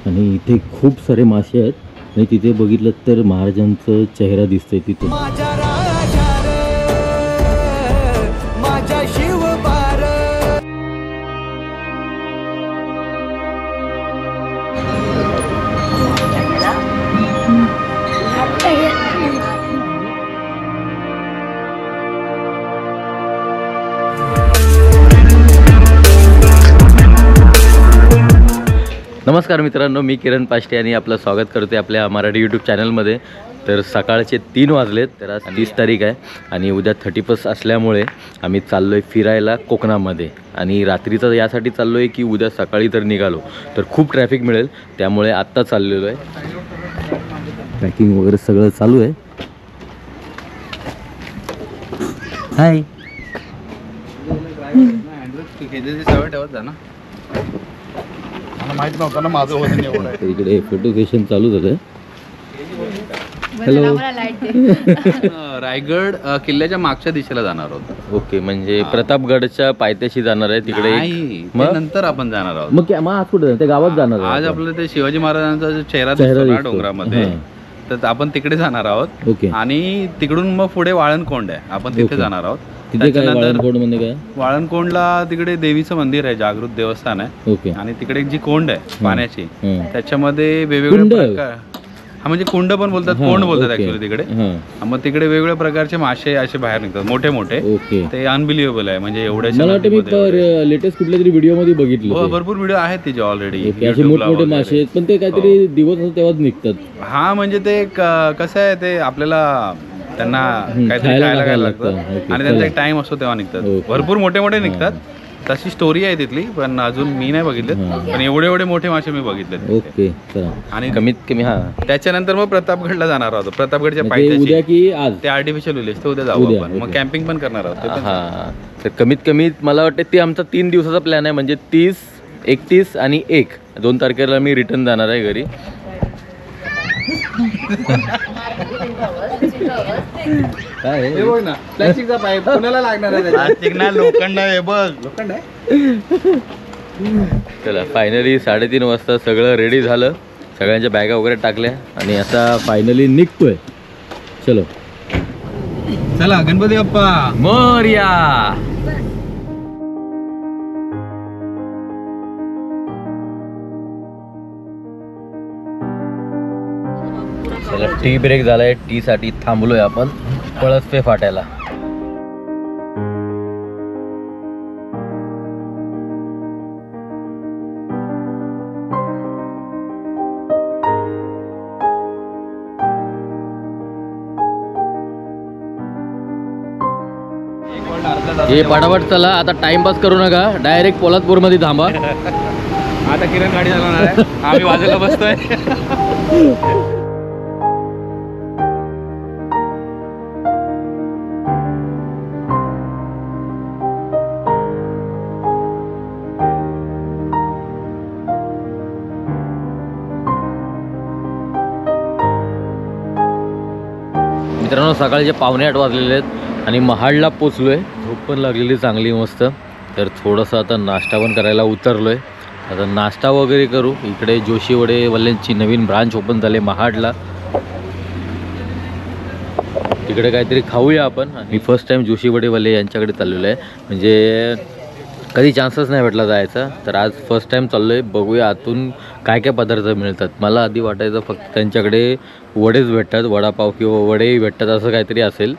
आणि इथे खूप सारे मासे आहेत आणि तिथे बघितलं तर महाराजांचं चेहरा दिसतंय तिथे. नमस्कार मित्रांनो, मी किरण पाष्टे आणि आपलं स्वागत करते आपल्या मराठी यूट्यूब चॅनलमध्ये. तर सकाळचे 3 वाजलेत. तर आज 30 तारीख आहे आणि उद्या 31 असल्यामुळे आम्ही चाललो आहे फिरायला कोकणामध्ये. आणि रात्रीचं यासाठी चाललो आहे की उद्या सकाळी तर निघालो तर खूप ट्रॅफिक मिळेल, त्यामुळे आत्ता चाललेलो आहे. पॅकिंग वगैरे सगळं चालू आहे. हाय, माहित नव्हतं ना माझं वजन एवढं आहे. इकडे फोटो सेशन चालू झालं. हॅलो. रायगड किल्ल्याच्या मागच्या दिशेला जाणार आहोत. ओके, म्हणजे प्रतापगडच्या पायथ्याशी जाणार आहे तिकडे. मग नंतर आपण जाणार आहोत. मग आज कुठे त्या गावात जाणार आज आपलं ते शिवाजी महाराजांचा जो चेहरा दिसतो ना डोंगरामध्ये, तर आपण तिकडे जाणार आहोत. ओके. आणि तिकडून मग पुढे वाळणकोंड आहे, आपण तिथे जाणार आहोत. तिथे काय वाळणकोंड म्हणजे काय? वाळणकोंडला तिकडे देवीचं मंदिर आहे, जागृत देवस्थान आहे. ओके. आणि तिकडे जी कोंड आहे पाण्याची, त्याच्यामध्ये वेगवेगळे प्रकार, हा म्हणजे कुंड पण बोलतात, कोंड बोलतात ऍक्च्युअली तिकडे. मग तिकडे वेगवेगळ्या प्रकारचे मासे असे बाहेर निघतात, मोठे मोठे. ते अनबिलिव्हेबल आहे, म्हणजे एवढ्या लेटेस्ट कुठल्या तरी व्हिडिओ मध्ये बघितलं. भरपूर व्हिडिओ आहेत त्याचे ऑलरेडी. मोठे मासे आहेत, पण ते काहीतरी दिवस तेव्हाच निघतात. हा, म्हणजे ते कसं आहे, ते आपल्याला त्यांना काहीतरी खायला लागतं आणि त्यांचा एक टाइम असतो तेव्हा निघतात. भरपूर मोठे मोठे निघतात. तशी स्टोरी आहे तिथली, पण अजून मी नाही बघितले. पण एवढे एवढे मोठे मासे मी बघितले. ओके. आणि कमीत कमी त्याच्यानंतर मग प्रतापगडला जाणार आहोत. प्रतापगडच्या पायथ्याशी उद्या की आज ते आर्टिफिशियल विलेज, ते उद्या जाऊ आपण. मग कॅम्पिंग पण करणार आहोत. हा, तर कमीत कमी मला वाटतं ते आमचा 3 दिवसाचा प्लॅन आहे. म्हणजे 30, 31 आणि 1 2 तारखेला मी रिटर्न जाणार आहे घरी. काय हे बघ ना, प्लास्टिकचा पाईप कोणाला लागणार आहे? प्लास्टिक ना, लोखंड आहे. बघ, लोखंड आहे. चला, फायनली 3:30 वाजता सगळं रेडी झालं. सगळ्यांच्या बॅगा वगैरे टाकल्या आणि आता फायनली निघतोय. चलो, चला, गणपती बाप्पा मोरया. चला, टी ब्रेक झालाय. टी साठी थांबलोय आपण पळसपे फाट्याला. हे पटापट चला, आता टाइमपास करू नका, डायरेक्ट पोलादपूर मध्ये थांबा. आता किरण गाडी चालवणार आहे, आम्ही बाजूला बसतोय. मित्रांनो, सकाळचे 7:45 वाजलेले आहेत आणि महाडला पोचलोय. झोप पण लागलेली चांगली मस्त. तर थोडंसं आता नाश्ता पण करायला उतरलोय. आता नाश्ता वगैरे करू. इकडे जोशी वडे वाल्यांची नवीन ब्रांच ओपन झाली महाडला, तिकडे काहीतरी खाऊया आपण. मी फर्स्ट टाइम जोशी वडेवाले यांच्याकडे चाललेलो आहे. म्हणजे कधी चान्सच नाही भेटला जायचा, तर आज फर्स्ट टाइम चाललो आहे. बघूया आतून काय काय पदार्थ मिळतात. मला आधी वाटायचं फक्त त्यांच्याकडे वडेच भेटतात, वडापाव किंवा वडेही भेटतात असं काहीतरी असेल.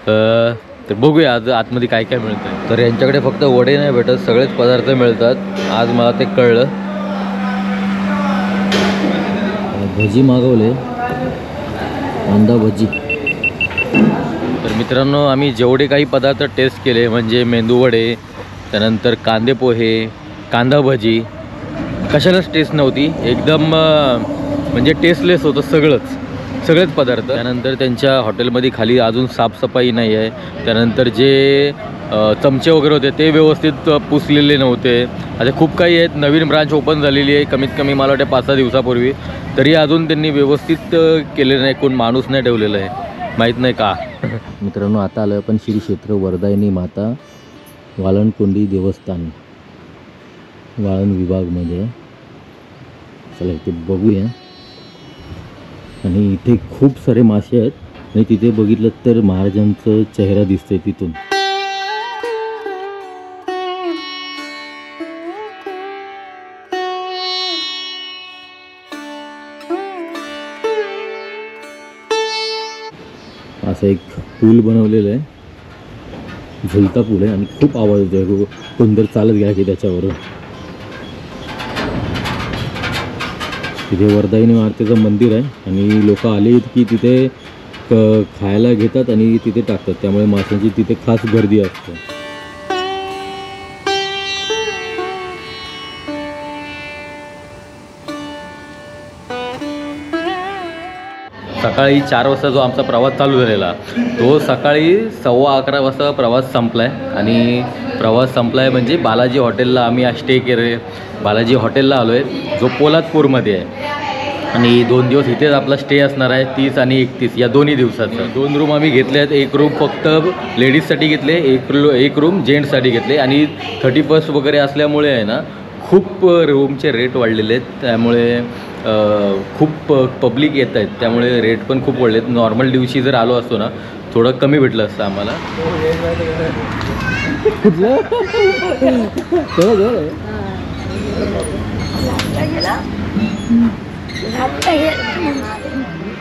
तर बघूया आज आतमध्ये काय काय मिळतं. तर यांच्याकडे फक्त वडे नाही भेटत, सगळेच पदार्थ मिळतात. आज मला ते कळलं. भजी मागवले, कांदा भजी. तर मित्रांनो, आम्ही जेवढे काही पदार्थ टेस्ट केले, म्हणजे मेंदू वडे, त्यानंतर कांदे पोहे, कांदा भजी, कशालाच टेस्ट नव्हती. एकदम म्हणजे टेस्टलेस होतं सगळेच पदार्थ. त्यानंतर त्यांच्या हॉटेलमध्ये खाली अजून साफसफाई नाही आहे. त्यानंतर जे चमचे वगैरे होते ते व्यवस्थित पुसलेले नव्हते. असे खूप काही आहेत. नवीन ब्रांच ओपन झालेली आहे कमीत कमी मला वाटते 5-6 दिवसापूर्वी, तरी अजून त्यांनी व्यवस्थित केलेलं नाही. कोण माणूस नाही ठेवलेला आहे, माहीत नाही का. मित्रांनो, आता आलं आपण श्री क्षेत्र वरदायिनी माता वाळणकोंडी देवस्थान, वाळण विभागमध्ये. चला इथे बघूया. आणि इथे खूप सारे मासे आहेत आणि तिथे बघितलं तर महाराजांचं चेहरा दिसतंय तिथून. असा एक पूल बनवलेला आहे, झुलता पूल आहे आणि खूप आवाज येतो. कोणतरी चालत गेला की त्याच्यावरून. तिथे वरदायिनी मातेचं मंदिर आहे आणि लोक आले की तिथे खायला घेतात आणि तिथे टाकतात, त्यामुळे माशांची तिथे खास गर्दी असते. सकाळी 4 वाजता जो आमचा प्रवास चालू झालेला तो सकाळी 11:15 वाजता प्रवास संपला आहे. आणि प्रवास संपला आहे म्हणजे बालाजी हॉटेलला आम्ही स्टे केले. बालाजी हॉटेलला आलो आहे जो पोलादपूरमध्ये आहे आणि 2 दिवस इथेच आपला स्टे असणार आहे, 30 आणि 31 या दोन्ही दिवसाचं. 2 रूम आम्ही घेतले आहेत. एक रूम फक्त लेडीजसाठी घेतले, एक रूम जेंट्ससाठी घेतले. आणि 31 वगैरे असल्यामुळे आहे ना खूप रूमचे रेट वाढलेले आहेत, त्यामुळे खूप पब्लिक येत आहेत, त्यामुळे रेट पण खूप वाढले आहेत. नॉर्मल दिवशी जर आलो असतो ना थोडं कमी भेटलं असतं आम्हाला.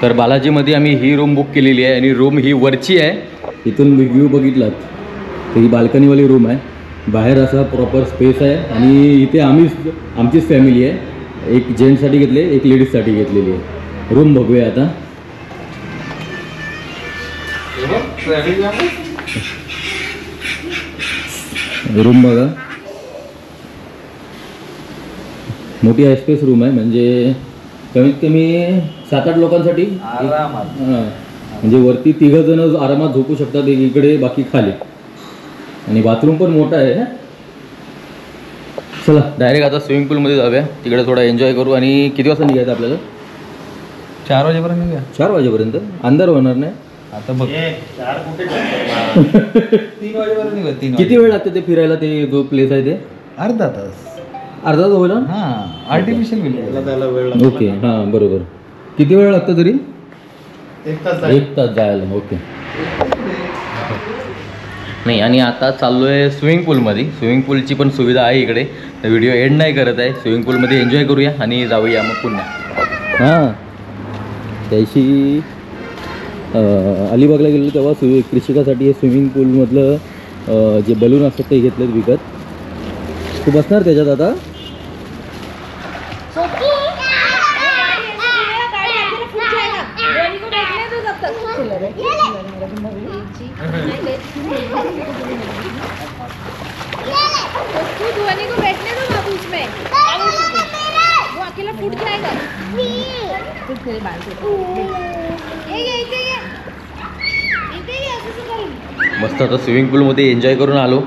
तर बालाजीमध्ये आम्ही ही रूम बुक केलेली आहे आणि रूम ही वरची आहे. इथून व्ह्यू बघितलात तर ही बाल्कनीवाली रूम आहे. बाहेर असा प्रॉपर स्पेस आहे आणि इथे आमचीच फॅमिली आहे. एक जेंट्ससाठी घेतले, एक लेडीजसाठी घेतलेली आहे. रूम बघूया आता. रूम बघा, मोठी स्पेस रूम आहे, म्हणजे कमीत कमी 7-8 लोकांसाठी. म्हणजे वरती 3 जण आरामात झोपू शकतात, इकडे बाकी खाली. आणि बाथरूम पण मोठा आहे. चला डायरेक्ट आता स्विमिंग पूलमध्ये जाऊया, तिकडे थोडा एन्जॉय करू. आणि किती वाजता निघायचं आपल्याला? 4 वाजेपर्यंत निघूया. 4 वाजेपर्यंत अंधार होणार नाही आता बघ 3 वाजेपर्यंत निघूया. 3 किती वेळ लागते ते फिरायला? ते जो प्लेस आहे ते अर्धा तास होईल ना? हां, आर्टिफिशियल वेळ. ओके, हां बरोबर. किती वेळ लागतो तरी? 1 तास. 1 तास जायला. ओके. नाही, आणि आता चाललो आहे स्विमिंग पूलमध्ये. स्विमिंग पूलची पण सुविधा आहे इकडे, तर व्हिडिओ एंड नाही करत आहे. स्विमिंग पूलमध्ये एन्जॉय करूया आणि जाऊया मग पुन्हा. हां, त्याशी अलिबागला गेलो तेव्हा कृषिकासाठी हे स्विमिंग पूलमधलं जे बलून असतात ते घेतलेत विकत. तू बसणार त्याच्यात आता? मस्त आता स्विमिंग पूलमध्ये एन्जॉय करून आलो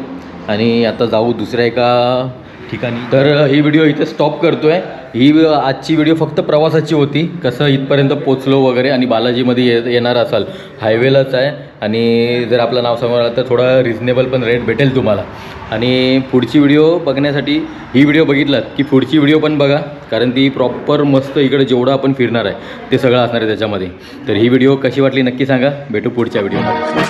आणि आता जाऊ दुसऱ्या एका ठिकाणी. तर ही व्हिडिओ इथे स्टॉप करतो आहे. ही आजची व्हिडिओ फक्त प्रवासाची होती, कसं इथपर्यंत पोचलो वगैरे. आणि बालाजीमध्ये येणार असाल हायवेलाच आहे आणि जर आपलं नाव समोर आलं तर थोडा रिजनेबल पण रेट भेटेल तुम्हाला. आणि पुढची व्हिडिओ बघण्यासाठी ही व्हिडिओ बघितलात की पुढची व्हिडिओ पण बघा, कारण ती प्रॉपर मस्त इकडे जेवढं आपण फिरणार आहे ते सगळं असणार आहे त्याच्यामध्ये. तर ही व्हिडिओ कशी वाटली नक्की सांगा. भेटू पुढच्या व्हिडिओमध्ये.